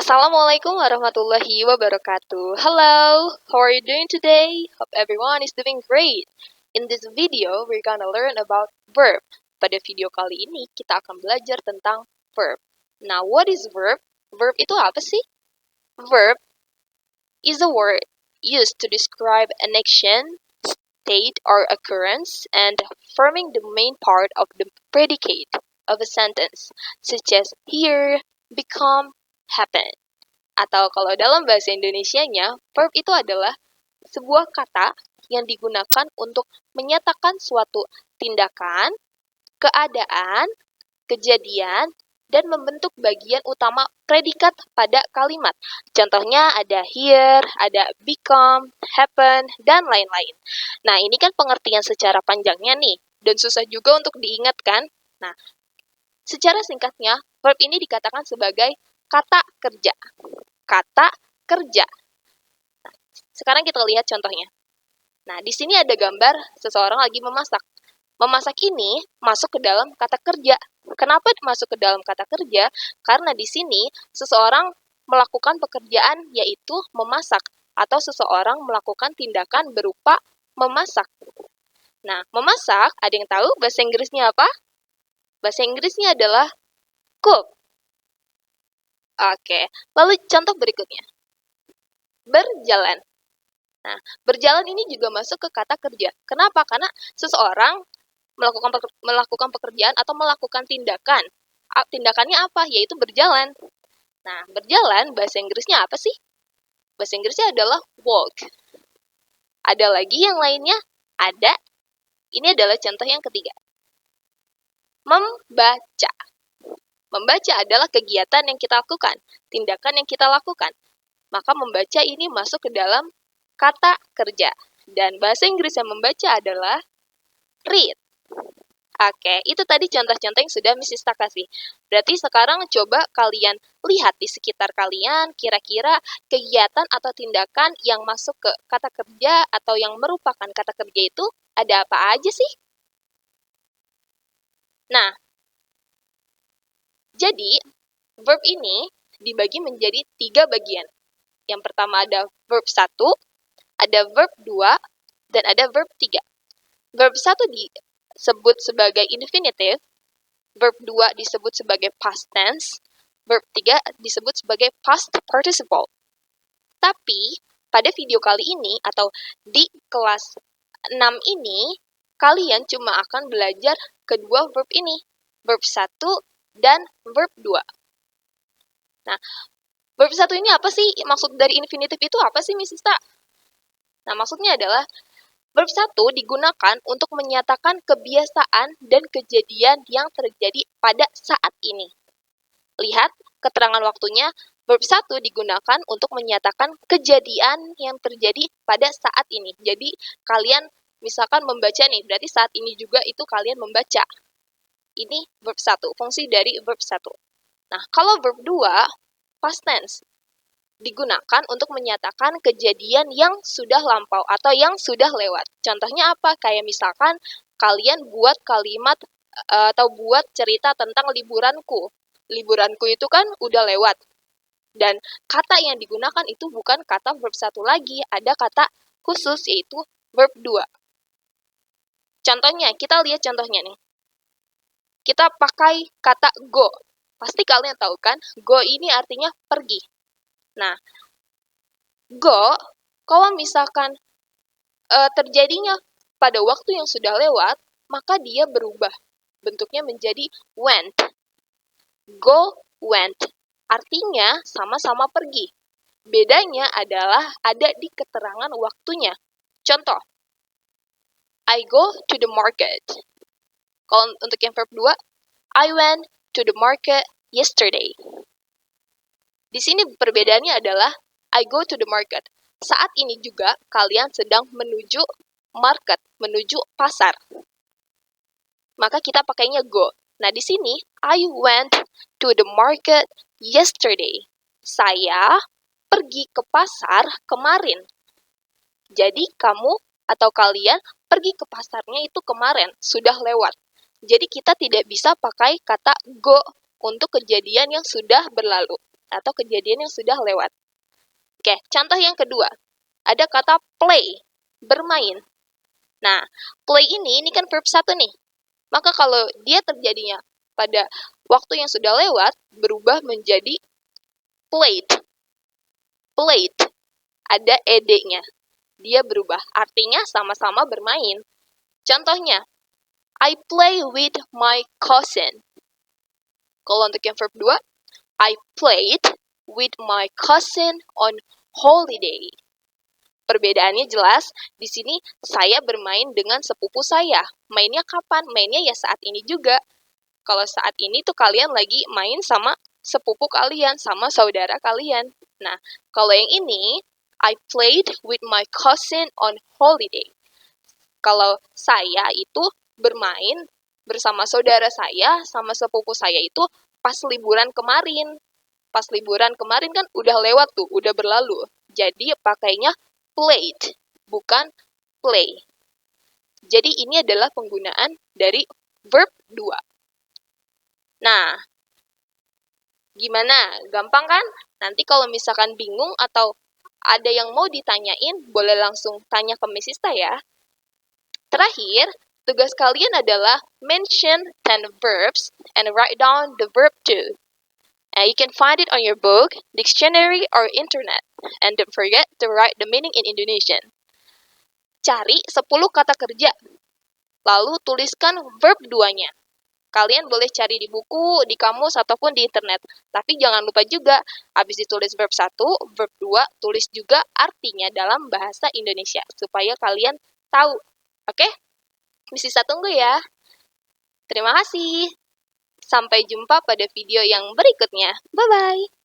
Assalamualaikum warahmatullahi wabarakatuh. Hello, how are you doing today? Hope everyone is doing great. In this video, we're gonna learn about verb. Pada video kali ini, kita akan belajar tentang verb. Now, what is verb? Verb itu apa sih? Verb is a word used to describe an action, state, or occurrence, and forming the main part of the predicate of a sentence, such as hear, become, happen. Atau kalau dalam bahasa Indonesianya, verb itu adalah sebuah kata yang digunakan untuk menyatakan suatu tindakan, keadaan, kejadian, dan membentuk bagian utama predikat pada kalimat. Contohnya ada hear, ada become, happen, dan lain-lain. Nah, ini kan pengertian secara panjangnya nih, dan susah juga untuk diingatkan. Nah, secara singkatnya, verb ini dikatakan sebagai kata kerja. Kata kerja. Nah, sekarang kita lihat contohnya. Nah, di sini ada gambar seseorang lagi memasak. Memasak ini masuk ke dalam kata kerja. Kenapa masuk ke dalam kata kerja? Karena di sini seseorang melakukan pekerjaan yaitu memasak atau seseorang melakukan tindakan berupa memasak. Nah, memasak, ada yang tahu bahasa Inggrisnya apa? Bahasa Inggrisnya adalah cook. Oke, lalu contoh berikutnya. Berjalan. Nah, berjalan ini juga masuk ke kata kerja. Kenapa? Karena seseorang melakukan pekerjaan atau melakukan tindakan. Tindakannya apa? Yaitu berjalan. Nah, berjalan bahasa Inggrisnya apa sih? Bahasa Inggrisnya adalah walk. Ada lagi yang lainnya? Ada. Ini adalah contoh yang ketiga. Membaca. Membaca adalah kegiatan yang kita lakukan, tindakan yang kita lakukan. Maka membaca ini masuk ke dalam kata kerja. Dan bahasa Inggris yang membaca adalah read. Oke, itu tadi contoh-contoh yang sudah Miss Ista kasih. Berarti sekarang coba kalian lihat di sekitar kalian, kira-kira kegiatan atau tindakan yang masuk ke kata kerja atau yang merupakan kata kerja itu ada apa aja sih? Nah, jadi verb ini dibagi menjadi 3 bagian. Yang pertama ada verb 1, ada verb 2, dan ada verb 3. Verb 1 disebut sebagai infinitive, verb 2 disebut sebagai past tense, verb 3 disebut sebagai past participle. Tapi, pada video kali ini atau di kelas 6 ini, kalian cuma akan belajar kedua verb ini, verb 1 dan verb 2. Nah, verb 1 ini apa sih? Maksud dari infinitive itu apa sih, Miss Ista? Nah, maksudnya adalah verb 1 digunakan untuk menyatakan kebiasaan dan kejadian yang terjadi pada saat ini. Lihat keterangan waktunya, verb 1 digunakan untuk menyatakan kejadian yang terjadi pada saat ini. Jadi, kalian misalkan membaca nih, berarti saat ini juga itu kalian membaca. Ini verb 1, fungsi dari verb 1. Nah, kalau verb 2, past tense, digunakan untuk menyatakan kejadian yang sudah lampau atau yang sudah lewat. Contohnya apa? Kayak misalkan kalian buat kalimat atau buat cerita tentang liburanku. Liburanku itu kan udah lewat. Dan kata yang digunakan itu bukan kata verb 1 lagi, ada kata khusus yaitu verb 2. Contohnya, kita lihat contohnya nih. Kita pakai kata go. Pasti kalian tahu kan, go ini artinya pergi. Nah, go, kalau misalkan terjadinya pada waktu yang sudah lewat, maka dia berubah. Bentuknya menjadi went. Go, went. Artinya sama-sama pergi. Bedanya adalah ada di keterangan waktunya. Contoh, I go to the market. Kalau untuk yang verb 2, I went to the market yesterday. Di sini perbedaannya adalah I go to the market. Saat ini juga kalian sedang menuju market, menuju pasar. Maka kita pakainya go. Nah, di sini I went to the market yesterday. Saya pergi ke pasar kemarin. Jadi kamu atau kalian pergi ke pasarnya itu kemarin, sudah lewat. Jadi kita tidak bisa pakai kata go untuk kejadian yang sudah berlalu. atau kejadian yang sudah lewat. Oke, contoh yang kedua. Ada kata play, bermain. Nah, play ini kan verb 1 nih. Maka kalau dia terjadinya pada waktu yang sudah lewat, berubah menjadi played. Played. Ada ed-nya. Dia berubah. Artinya sama-sama bermain. Contohnya, I play with my cousin. Kalau untuk yang verb 2, I played with my cousin on holiday. Perbedaannya jelas, di sini saya bermain dengan sepupu saya. Mainnya kapan? Mainnya ya saat ini juga. Kalau saat ini tuh kalian lagi main sama sepupu kalian, sama saudara kalian. Nah, kalau yang ini, I played with my cousin on holiday. Kalau saya itu bermain bersama saudara saya, sama sepupu saya itu pas liburan kemarin. Pas liburan kemarin kan udah lewat tuh, udah berlalu. Jadi pakainya played, bukan play. Jadi ini adalah penggunaan dari verb 2. Nah, gimana? Gampang kan? Nanti kalau misalkan bingung atau ada yang mau ditanyain, boleh langsung tanya ke Miss Sista ya. Terakhir, tugas kalian adalah mention 10 verbs and write down the verb too. You can find it on your book, dictionary, or internet. And don't forget to write the meaning in Indonesian. Cari 10 kata kerja, lalu tuliskan verb 2-nya. Kalian boleh cari di buku, di kamus, ataupun di internet. Tapi jangan lupa juga, habis ditulis verb 1, verb 2, tulis juga artinya dalam bahasa Indonesia, supaya kalian tahu. Oke? Bisa tunggu ya. Terima kasih. Sampai jumpa pada video yang berikutnya. Bye-bye.